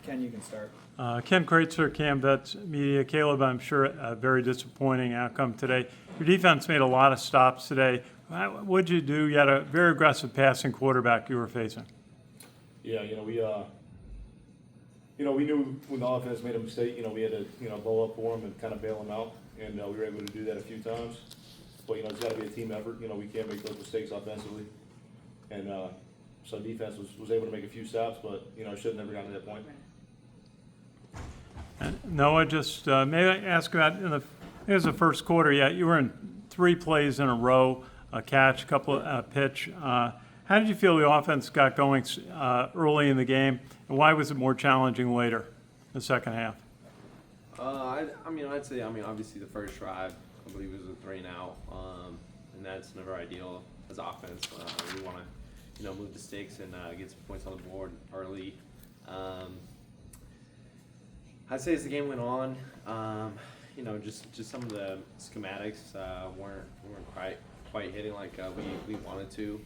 Ken, you can start. Ken Kraetzer, CaMMVetsMedia. Kallib, I'm sure a very disappointing outcome today. Your defense made a lot of stops today. What'd you do? You had a very aggressive passing quarterback you were facing. Yeah, we knew when the offense made a mistake, we had to, blow up for them and kind of bail them out, and we were able to do that a few times. But, it's got to be a team effort. We can't make those mistakes offensively. And so defense was able to make a few stops, but, it should have never gotten to that point. And Noah, just may I ask about, it was the first quarter, you were in 3 plays in a row, a catch, couple pitch. How did you feel the offense got going early in the game, and why was it more challenging later, the second half? I'd say, obviously the first drive, I believe it was a 3-and-out, and that's never ideal as offense. We want to, move the sticks and get some points on the board early. I'd say as the game went on, just some of the schematics weren't quite hitting like we wanted to.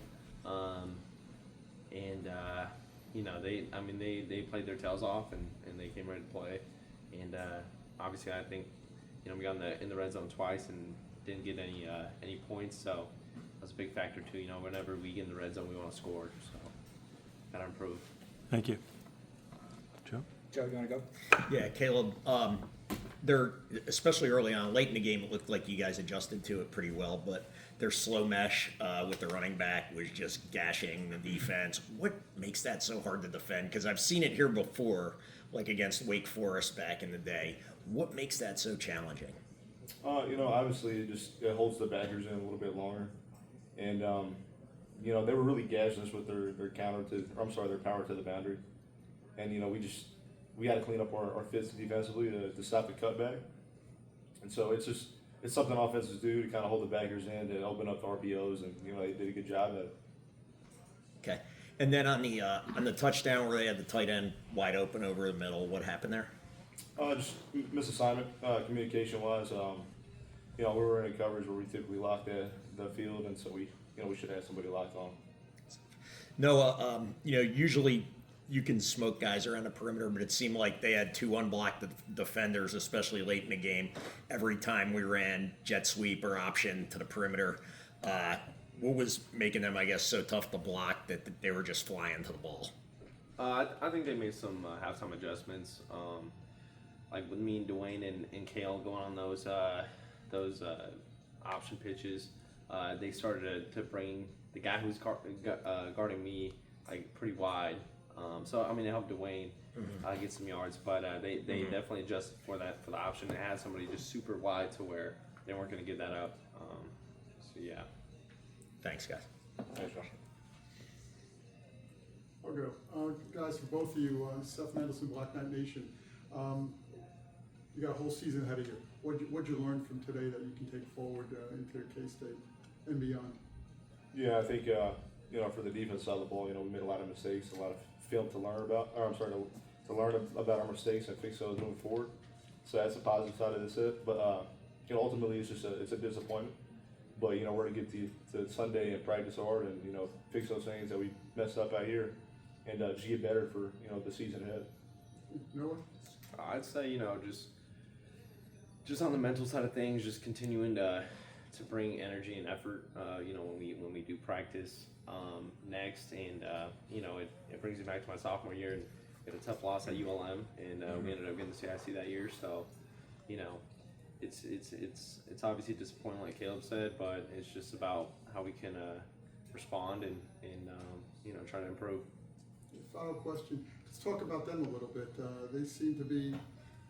They played their tails off and they came ready to play. And obviously, I think we got in the red zone twice and didn't get any points, so that's a big factor too. Whenever we get in the red zone, we want to score, so gotta improve. Thank you. Joe? Joe, you want to go? Yeah, Kallib, they're, especially early on, late in the game, it looked like you guys adjusted to it pretty well, but their slow mesh with the running back was just gashing the defense. What makes that so hard to defend? Because I've seen it here before, like against Wake Forest back in the day. What makes that so challenging? Obviously it holds the backers in a little bit longer. And, they were really gashing us with their power to the boundary. And, we got to clean up our fits defensively to stop the cutback. And so it's something offenses do to kind of hold the backers in, to open up the RPOs, and, they did a good job at it. Okay. And then on the touchdown where they had the tight end wide open over the middle, what happened there? Just misassignment, communication-wise. We were in a coverage where we typically lock the field, and so we should have somebody locked on. Noah, usually you can smoke guys around the perimeter, but it seemed like they had 2 unblocked defenders, especially late in the game. Every time we ran jet sweep or option to the perimeter, what was making them, I guess, so tough to block that they were just flying to the ball? I think they made some halftime adjustments, like with me and Dwayne and Kale going on those option pitches. They started to bring the guy who's guarding me like pretty wide. It helped Dwayne get some yards, but they definitely adjusted for the option. They had somebody just super wide to where they weren't going to give that up. Yeah. Thanks, guys. Thanks, Josh. I'll go. Guys, for both of you, Seth Mendelson, Black Knight Nation, you got a whole season ahead of you. What'd you learn from today that you can take forward into K-State and beyond? Yeah, I think, for the defense side of the ball, we made a lot of mistakes, a lot of film to learn about, to learn about our mistakes and fix those moving forward. So that's the positive side of this. But, ultimately it's a disappointment. But, we're going to get to Sunday and practice hard and, fix those things that we messed up out here and just get better for, the season ahead. Noah? I'd say, just on the mental side of things, just continuing to bring energy and effort, when we do practice next, and it brings me back to my sophomore year and we had a tough loss at ULM, and we ended up getting the CIC that year. So, it's obviously disappointing, like Kallib said, but it's just about how we can respond and try to improve. Final question. Let's talk about them a little bit. They seem to be,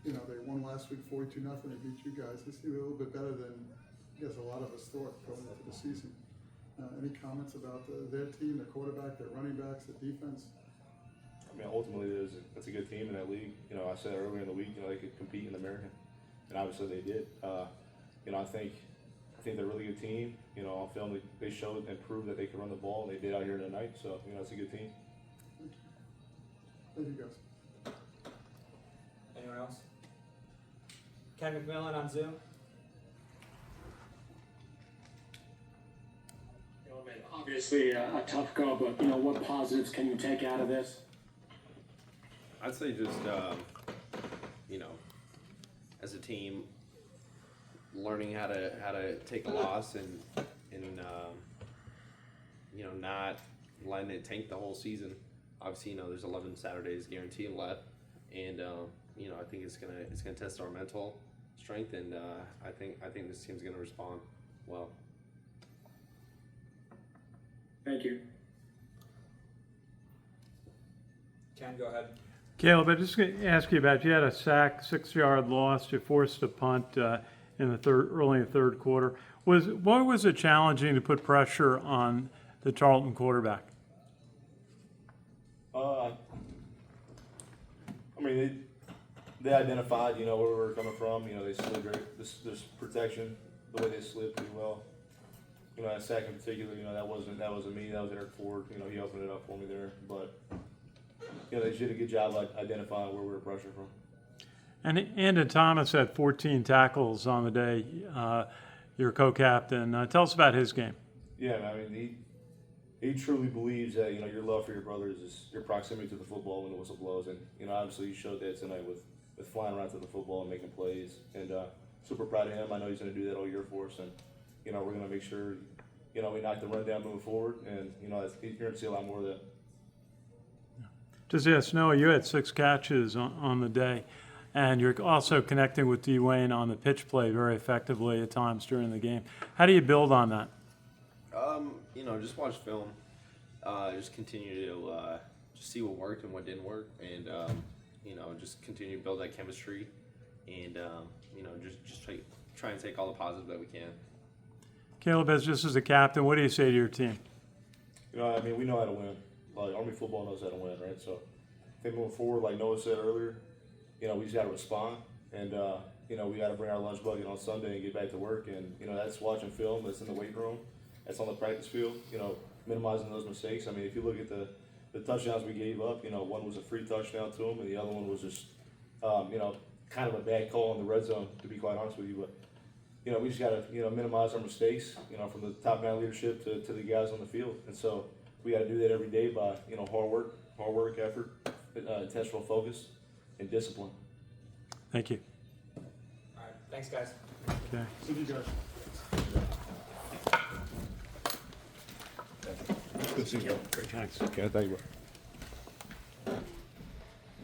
they won last week 42-0. They beat you guys. They seem to be a little bit better than, I guess, a lot of us thought going into the season. Any comments about their team, their quarterback, their running backs, their defense? Ultimately, it's a good team in that league. I said earlier in the week, they could compete in the American, and obviously they did. I think they're a really good team. On film, they showed and proved that they can run the ball, and they did out here tonight. So, it's a good team. Thank you, guys. Anyone else? Ken McMillan on Zoom. Obviously a tough go, but what positives can you take out of this? I'd say just you know, as a team, learning how to take a loss and you know, not letting it tank the whole season. Obviously, you know, there's 11 Saturdays guaranteed left, and you know, I think it's gonna test our mental strength, and I think this team's gonna respond well. Thank you. Ken, go ahead. Caleb, I just going to ask you about, you had a sack, 6-yard loss, you forced a punt in the early in the third quarter. Why was it challenging to put pressure on the Tarleton quarterback? I mean, they identified, you know, where we were coming from. You know, they slid great. This protection, the way they slid pretty well. You know, that sack in particular, you know, that wasn't me. That was Eric Ford. You know, he opened it up for me there. But you know, they did a good job identifying where we were pressuring from. And Andon Thomas had 14 tackles on the day, your co-captain. Tell us about his game. Yeah, I mean, he truly believes that, you know, your love for your brothers is your proximity to the football when the whistle blows. And, you know, obviously he showed that tonight with flying around to the football and making plays. And super proud of him. I know he's going to do that all year for us. And, you know, we're going to make sure, you know, we knock the run down moving forward. And, you know, you're going to see a lot more of that. Just yes, Noah, you had 6 catches on the day. And you're also connecting with Dwayne on the pitch play very effectively at times during the game. How do you build on that? You know, just watch film. Just continue to just see what worked and what didn't work, and you know, just continue to build that chemistry, and you know, just try and take all the positive that we can. Caleb, just as a captain, what do you say to your team? You know, I mean, we know how to win. Like, Army football knows how to win, right? So I think moving forward, like Noah said earlier, you know, we just got to respond, and you know, we got to bring our lunch bucket on Sunday and get back to work. And you know, that's watching film. That's in the weight room. That's on the practice field. You know, minimizing those mistakes. I mean, if you look at the touchdowns we gave up, you know, one was a free touchdown to him, and the other one was just, you know, kind of a bad call in the red zone, to be quite honest with you. But you know, we just got to, you know, minimize our mistakes. You know, from the top down leadership to the guys on the field, and so we got to do that every day by, you know, hard work, effort, intentional focus, and discipline. Thank you. All right. Thanks, guys. Okay. See you guys. Good to see you. Thanks. Okay, thank you.